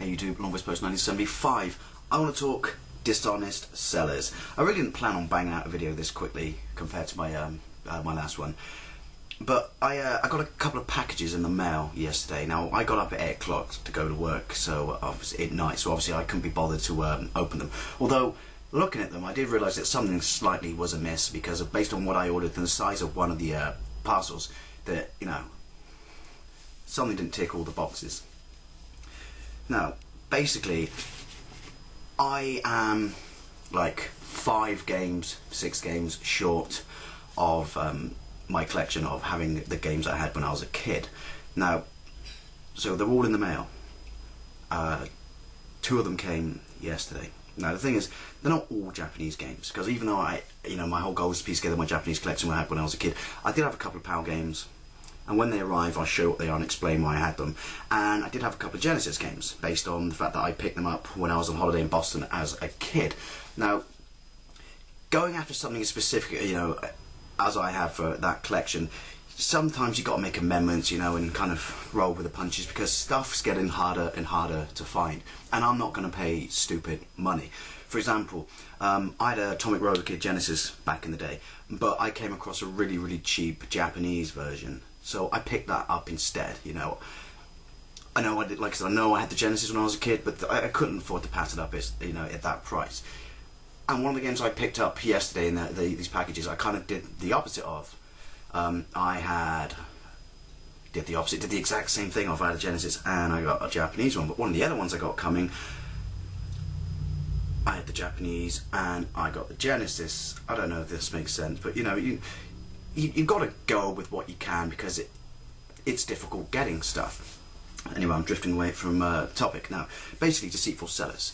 Hey YouTube, Longest Post 1975. I want to talk Dishonest Sellers. I really didn't plan on banging out a video this quickly compared to my my last one. But I got a couple of packages in the mail yesterday. Now, I got up at 8 o'clock to go to work, so obviously at night, so obviously I couldn't be bothered to open them. Although, looking at them, I did realise that something slightly was amiss, because based on what I ordered and the size of one of the parcels, that, you know, something didn't tick all the boxes. Now, basically, I am like 5 games, 6 games short of my collection of having the games I had when I was a kid. Now, so they're all in the mail. 2 of them came yesterday. Now the thing is, they're not all Japanese games, because even though my whole goal was to piece together my Japanese collection I had when I was a kid, I did have a couple of PAL games. And when they arrive, I'll show what they are and explain why I had them. And I did have a couple of Genesis games, based on the fact that I picked them up when I was on holiday in Boston as a kid. Now, going after something specific, you know, as I have for that collection, sometimes you've got to make amendments, you know, and kind of roll with the punches, because stuff's getting harder and harder to find. And I'm not going to pay stupid money. For example, I had a Atomic Roller Kid Genesis back in the day, but I came across a really, really cheap Japanese version. So I picked that up instead, you know. I know I did, like I said, I know I had the Genesis when I was a kid, but I couldn't afford to pass it up, you know, at that price. And one of the games I picked up yesterday in these packages, I kind of did the opposite of. Did the exact same thing. I had a Genesis and I got a Japanese one, but one of the other ones I got coming, I had the Japanese and I got the Genesis. I don't know if this makes sense, but you know, you've got to go with what you can, because it's difficult getting stuff. Anyway, I'm drifting away from topic now. Basically, deceitful sellers.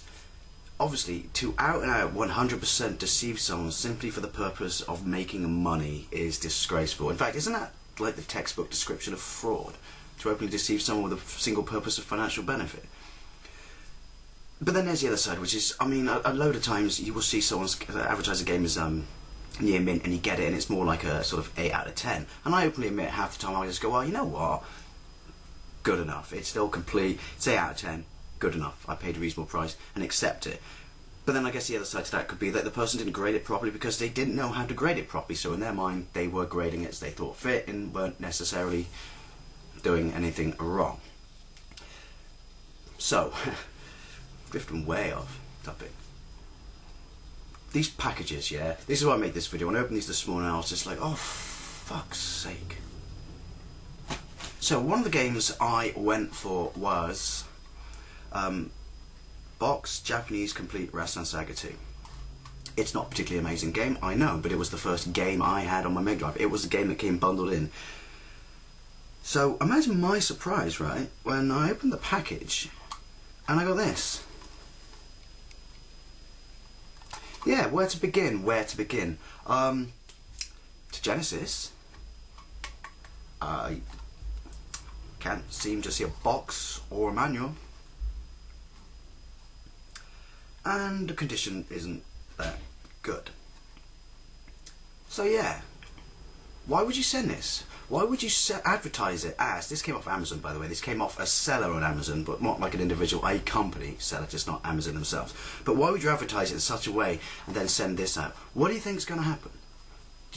Obviously, to out and out 100% deceive someone simply for the purpose of making money is disgraceful. In fact, isn't that like the textbook description of fraud? To openly deceive someone with a single purpose of financial benefit. But then there's the other side, which is, I mean, a load of times you will see someone advertise a game as near mint, and you get it and it's more like a sort of 8 out of 10. And I openly admit half the time I just go, well, you know what? Good enough. It's still complete. It's 8 out of 10. Good enough. I paid a reasonable price and accept it. But then I guess the other side to that could be that the person didn't grade it properly because they didn't know how to grade it properly. So in their mind, they were grading it as they thought fit and weren't necessarily doing anything wrong. So, drifting way off topic. These packages, yeah, this is why I made this video. When I opened these this morning, I was just like, oh, fuck's sake. So one of the games I went for was Box Japanese Complete Wrestling Saga 2. It's not a particularly amazing game, I know, but it was the first game I had on my Megadrive. It was the game that came bundled in. So imagine my surprise, right, when I opened the package and I got this. Yeah, where to begin? To Genesis, I can't seem to see a box or a manual, and the condition isn't that good. So yeah, why would you send this? Why would you advertise it as, this came off Amazon, by the way, this came off a seller on Amazon, but not like an individual, a company seller, just not Amazon themselves. But why would you advertise it in such a way and then send this out? What do you think is going to happen?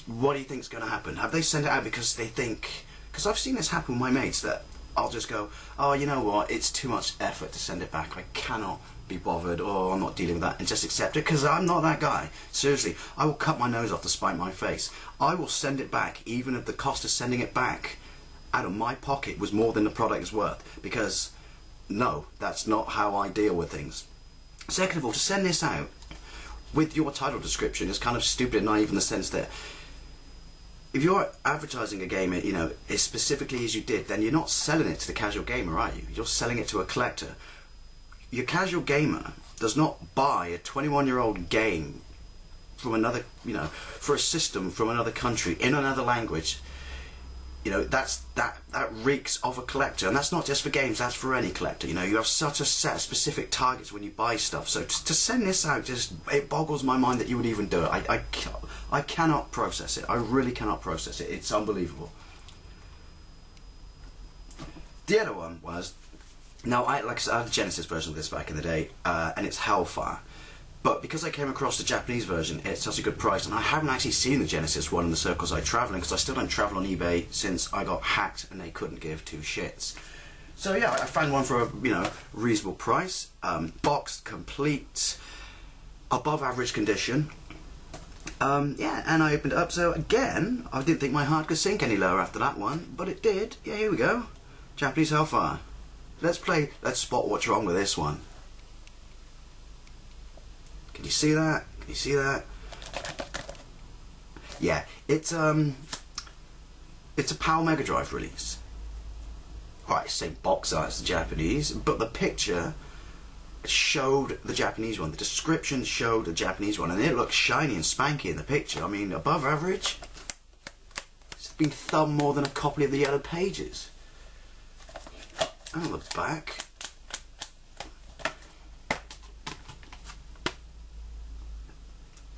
What do you think is going to happen? Have they sent it out because they think, because I've seen this happen with my mates, that I'll just go, oh, you know what, it's too much effort to send it back, I cannot be bothered, or I'm not dealing with that, and just accept it, because I'm not that guy. Seriously, I will cut my nose off to spite my face. I will send it back, even if the cost of sending it back out of my pocket was more than the product is worth, because no, that's not how I deal with things. Second of all, to send this out with your title description is kind of stupid and naive in the sense that if you're advertising a game, you know, as specifically as you did, then you're not selling it to the casual gamer, are you? You're selling it to a collector. Your casual gamer does not buy a 21-year-old game from another, you know, for a system from another country in another language. You know, that reeks of a collector, and that's not just for games, that's for any collector. You know, you have such a set of specific targets when you buy stuff. So to send this out, just, it boggles my mind that you would even do it. I cannot process it. I really cannot process it. It's unbelievable. The other one was Now, like I said, I had the Genesis version of this back in the day, and it's hellfire. But because I came across the Japanese version, it's such a good price, and I haven't actually seen the Genesis one in the circles I travel in, because I still don't travel on eBay since I got hacked and they couldn't give two shits. So yeah, I found one for a reasonable price, boxed, complete, above average condition. Yeah, and I opened it up. So again, I didn't think my heart could sink any lower after that one, but it did. Yeah, here we go, Japanese hellfire. Let's spot what's wrong with this one. Can you see that? Can you see that? Yeah, it's a PAL Megadrive release. Alright, same box art as the Japanese, but the picture showed the Japanese one. The description showed the Japanese one, and it looks shiny and spanky in the picture. I mean, above average. It's been thumbed more than a copy of the Yellow Pages. And on the back,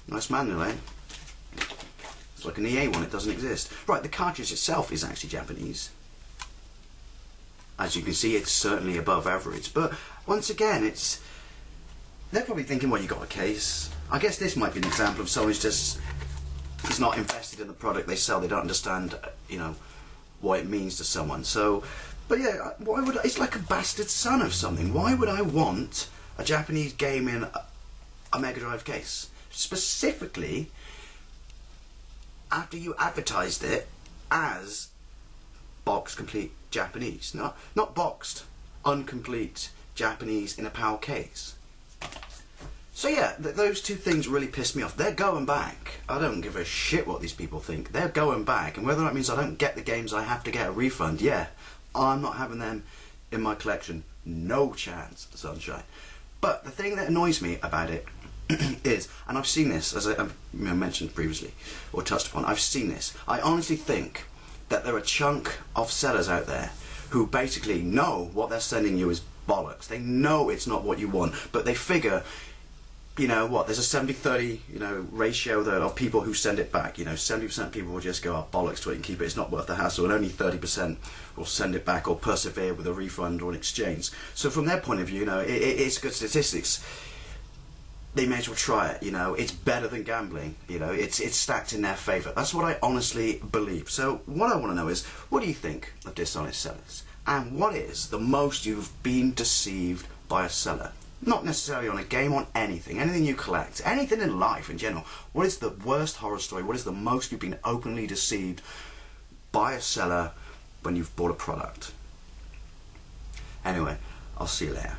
nice manual, eh? It's like an EA one, it doesn't exist. Right, the cartridge itself is actually Japanese. As you can see, it's certainly above average. But once again, they're probably thinking, well, you got a case. I guess this might be an example of someone who's not invested in the product they sell. They don't understand, what it means to someone. So, but yeah, it's like a bastard son of something. Why would I want a Japanese game in a Mega Drive case? Specifically, after you advertised it as box complete Japanese. Not boxed, incomplete Japanese in a PAL case. So yeah, those two things really pissed me off. They're going back. I don't give a shit what these people think. They're going back, and whether that means I don't get the games, I have to get a refund, yeah, I'm not having them in my collection. No chance, sunshine. But the thing that annoys me about it is, and I've seen this, as I mentioned previously, or touched upon, I've seen this. I honestly think that there are a chunk of sellers out there who basically know what they're sending you is bollocks. They know it's not what you want, but they figure, there's a 70-30, ratio of people who send it back. 70% of people will just go, oh, bollocks to it and keep it, it's not worth the hassle, and only 30% will send it back or persevere with a refund or an exchange. So from their point of view, it's good statistics. They may as well try it, it's better than gambling, it's stacked in their favour. That's what I honestly believe. So what I want to know is, what do you think of Dishonest Sellers? And what is the most you've been deceived by a seller? Not necessarily on a game, on anything you collect, anything in life in general. What is the worst horror story? What is the most you've been openly deceived by a seller when you've bought a product? Anyway, I'll see you later.